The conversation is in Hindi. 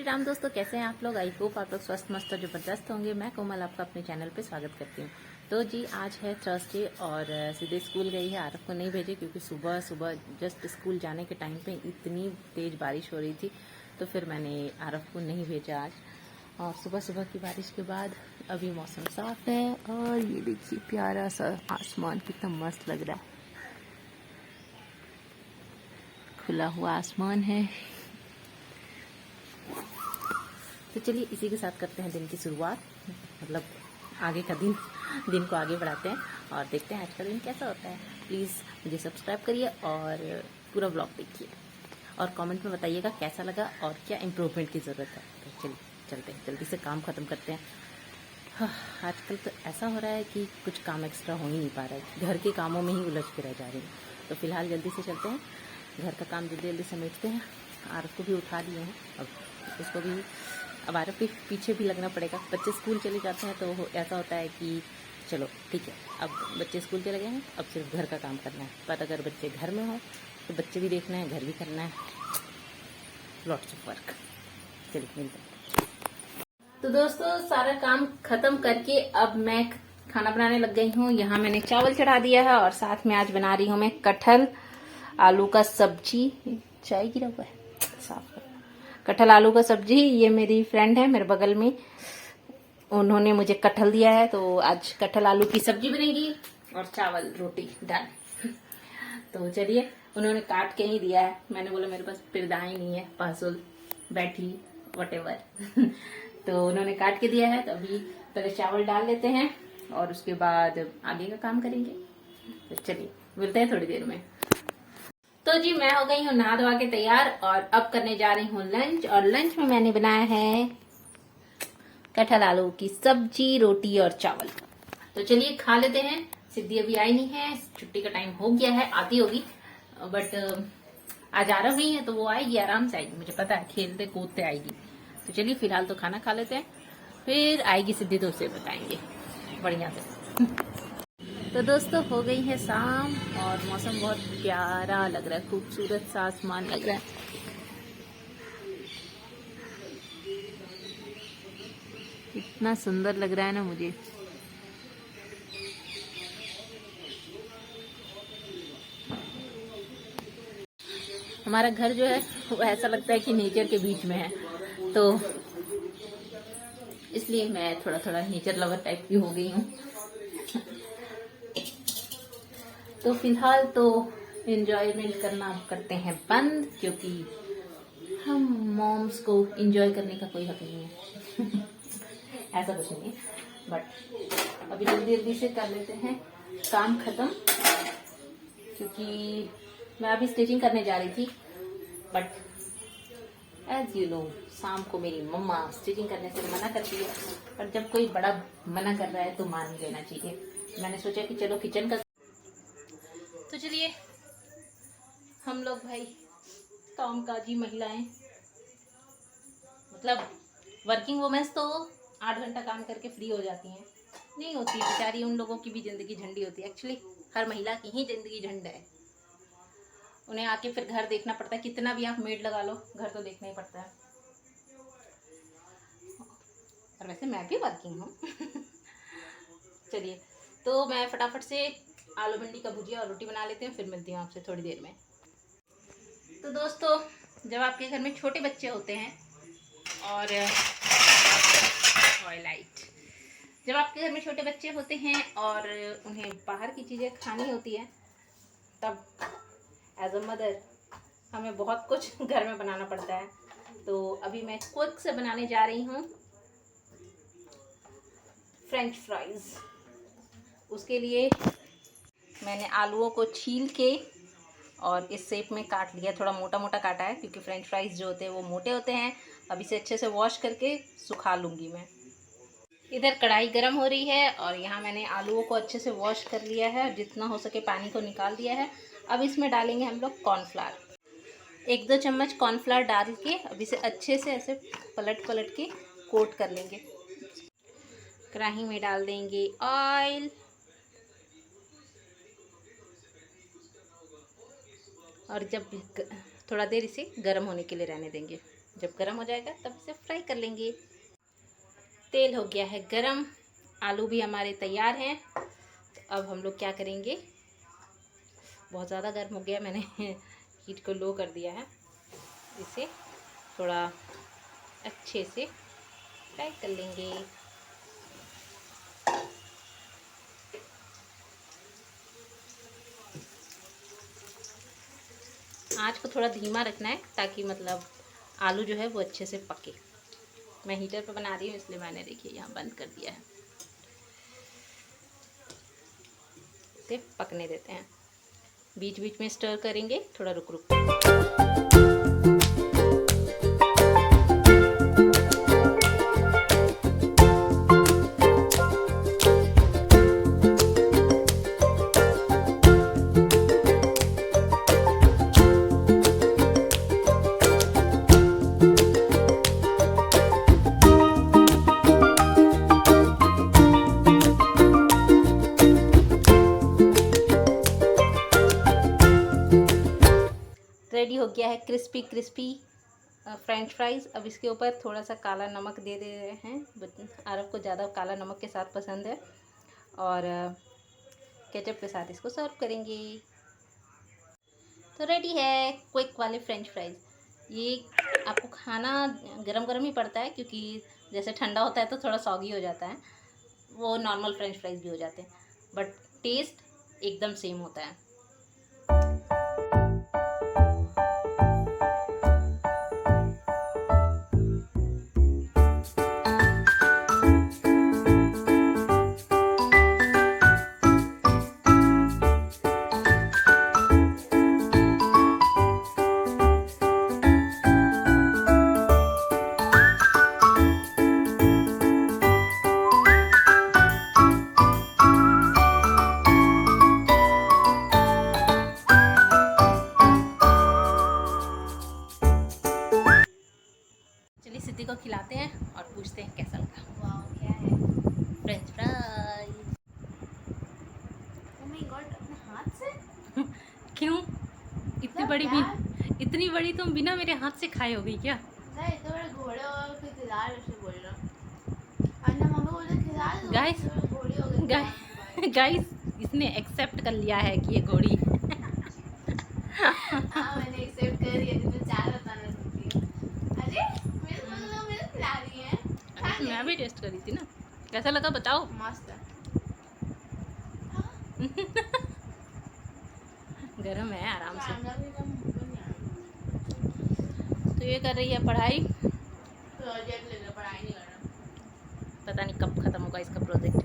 राम दोस्तों, कैसे हैं आप लोग। आई होप आप लोग स्वस्थ मस्त और जबरदस्त होंगे। मैं कोमल आपका अपने चैनल पे स्वागत करती हूँ। तो जी आज है थर्सडे और सीधे स्कूल गई है। आरफ को नहीं भेजे क्योंकि सुबह सुबह जस्ट स्कूल जाने के टाइम पे इतनी तेज़ बारिश हो रही थी, तो फिर मैंने आरफ को नहीं भेजा आज। और सुबह सुबह की बारिश के बाद अभी मौसम साफ है और ये देखिए प्यारा सा आसमान कितना मस्त लग रहा है। खुला हुआ आसमान है। तो चलिए इसी के साथ करते हैं दिन की शुरुआत, मतलब आगे का दिन को आगे बढ़ाते हैं और देखते हैं आज का दिन कैसा होता है। प्लीज़ मुझे सब्सक्राइब करिए और पूरा ब्लॉग देखिए और कमेंट में बताइएगा कैसा लगा और क्या इम्प्रूवमेंट की ज़रूरत है। तो चलिए चलते हैं, जल्दी से काम ख़त्म करते हैं। हाँ, आजकल तो ऐसा हो रहा है कि कुछ काम एक्स्ट्रा हो ही नहीं पा रहा है, घर के कामों में ही उलझ के रह जा रही हूँ। तो फिलहाल जल्दी से चलते हैं, घर का काम जल्दी जल्दी समेटते हैं। आरफ को भी उठा लिए हैं, अब उसको भी अब आरफ के पीछे भी लगना पड़ेगा। बच्चे स्कूल चले जाते हैं तो ऐसा होता है कि चलो ठीक है, अब बच्चे स्कूल चले गए हैं, अब सिर्फ घर का काम करना है। पर अगर बच्चे घर में हो तो बच्चे भी देखना है, घर भी करना है, लॉट्स ऑफ वर्क। चलिए मिलते हैं। तो दोस्तों सारा काम खत्म करके अब मैं खाना बनाने लग गई हूँ। यहाँ मैंने चावल चढ़ा दिया है और साथ में आज बना रही हूँ मैं कटहल आलू का सब्जी। चाय गिरा हुआ है, साफ कर। कटहल आलू का सब्जी। ये मेरी फ्रेंड है मेरे बगल में, उन्होंने मुझे कटहल दिया है, तो आज कटहल आलू की सब्जी बनेगी और चावल रोटी दाल। तो चलिए, उन्होंने काट के ही दिया है, मैंने बोला मेरे पास पिरदाई नहीं है, पासुल बैठी वटेवर। तो उन्होंने काट के दिया है, तो अभी पहले चावल डाल लेते हैं और उसके बाद आगे का काम करेंगे। तो चलिए मिलते हैं थोड़ी देर में। तो जी मैं हो गई हूँ नहा धोवा के तैयार और अब करने जा रही हूँ लंच। और लंच में मैंने बनाया है कटहल आलू की सब्जी, रोटी और चावल। तो चलिए खा लेते हैं। सिद्धि अभी आई नहीं है, छुट्टी का टाइम हो गया है, आती होगी, बट आज आ रही है तो वो आएगी, आराम से आएगी, मुझे पता है, खेलते कूदते आएगी। तो चलिए फिलहाल तो खाना खा लेते हैं, फिर आएगी सिद्धि तो उसे बताएंगे बढ़िया से। तो दोस्तों हो गई है शाम और मौसम बहुत प्यारा लग रहा है, खूबसूरत सा आसमान लग रहा है। इतना सुंदर लग रहा है ना मुझे। हमारा घर जो है वो ऐसा लगता है कि नेचर के बीच में है, तो इसलिए मैं थोड़ा थोड़ा नेचर लवर टाइप की हो गई हूँ। तो फिलहाल तो एंजॉयमेंट करना करते हैं बंद, क्योंकि हम मॉम्स को एंजॉय करने का कोई हक नहीं है। ऐसा कुछ नहीं है, बट अभी जल्दी जल्दी से कर लेते हैं काम खत्म, क्योंकि मैं अभी स्टिचिंग करने जा रही थी, बट एज यू नो शाम को मेरी मम्मा स्टिचिंग करने से मना करती है। पर जब कोई बड़ा मना कर रहा है तो मान ही लेना चाहिए। मैंने सोचा कि चलो किचन का, तो चलिए हम लोग भाई कामकाजी महिलाएं, मतलब वर्किंग वुमेन्स तो 8 घंटा काम करके फ्री हो जाती हैं, नहीं होती बेचारी, उन लोगों की भी जिंदगी झंडी होती है। एक्चुअली हर महिला की ही जिंदगी झंड है, उन्हें आके फिर घर देखना पड़ता है, कितना भी आप मेड लगा लो घर तो देखना ही पड़ता है। और वैसे मैं भी वर्किंग हूँ। चलिए तो मैं फटाफट से आलू भिंडी का भुजिया और रोटी बना लेते हैं, फिर मिलती हूँ आपसे थोड़ी देर में। तो दोस्तों जब आपके घर में छोटे बच्चे होते हैं और लाइट, जब आपके घर में छोटे बच्चे होते हैं और उन्हें बाहर की चीज़ें खानी होती है, तब एज अ मदर हमें बहुत कुछ घर में बनाना पड़ता है। तो अभी मैं क्विक से बनाने जा रही हूँ फ्रेंच फ्राइज़। उसके लिए मैंने आलूओं को छील के और इस शेप में काट लिया, थोड़ा मोटा मोटा काटा है क्योंकि फ्रेंच फ्राइज़ जो होते हैं वो मोटे होते हैं। अब इसे अच्छे से वॉश करके सुखा लूँगी मैं। इधर कढ़ाई गर्म हो रही है और यहाँ मैंने आलूओं को अच्छे से वॉश कर लिया है, जितना हो सके पानी को निकाल दिया है। अब इसमें डालेंगे हम लोग कॉर्नफ्लावर, 1-2 चम्मच कॉर्नफ्लावर डाल के अब इसे अच्छे से ऐसे पलट पलट के कोट कर लेंगे। कढ़ाई में डाल देंगे ऑयल और जब थोड़ा देर इसे गर्म होने के लिए रहने देंगे, जब गर्म हो जाएगा तब इसे फ्राई कर लेंगे। तेल हो गया है गरम, आलू भी हमारे तैयार हैं। तो अब हम लोग क्या करेंगे, बहुत ज़्यादा गर्म हो गया, मैंने हीट को लो कर दिया है। इसे थोड़ा अच्छे से फ्राई कर लेंगे। आँच को थोड़ा धीमा रखना है ताकि मतलब आलू जो है वो अच्छे से पके। मैं हीटर पे बना रही हूँ इसलिए मैंने देखिए यहाँ बंद कर दिया है। इसे पकने देते हैं, बीच बीच में स्टर करेंगे, थोड़ा रुक रुक के। रेडी हो गया है क्रिस्पी क्रिस्पी फ्रेंच फ्राइज़। अब इसके ऊपर थोड़ा सा काला नमक दे रहे हैं। आरव को ज़्यादा काला नमक के साथ पसंद है, और केचप के साथ इसको सर्व करेंगे। तो रेडी है क्विक वाले फ्रेंच फ्राइज़। ये आपको खाना गरम गरम ही पड़ता है, क्योंकि जैसे ठंडा होता है तो थोड़ा सॉगी हो जाता है, वो नॉर्मल फ्रेंच फ्राइज़ भी हो जाते हैं, बट टेस्ट एकदम सेम होता है। चलिए सिद्धि को खिलाते हैं और पूछते हैं कैसा लगा। वाह, क्या है? French fries. Oh my God, अपने हाथ से? क्यों? इतनी बड़ी भी, इतनी बड़ी तुम बिना मेरे हाथ से खाए हो गई क्या? नहीं, इतने बड़े घोड़े और फिर खिला रहे से बोल रहा। अन्ना मम्मी बोले खिला दो। गाइस, इतने बड़े घोड़े हो गए। गाइस इसने एक्सेप्ट कर लिया है कि ये घोड़ी। हाँ, मैंने एक्सेप्ट कर लिया, तुमने 4 बताना थी। अरे मेरे को लगा मेरे खिला रही है। अरे मैं भी टेस्ट करी थी ना, कैसा लगा बताओ। मस्त है। गरम है आराम से। कैमरा भी कम नहीं आ तो ये कर रही है पढ़ाई, प्रोजेक्ट ले लो, पढ़ाई नहीं करना। पता नहीं कब खत्म होगा इसका प्रोजेक्ट।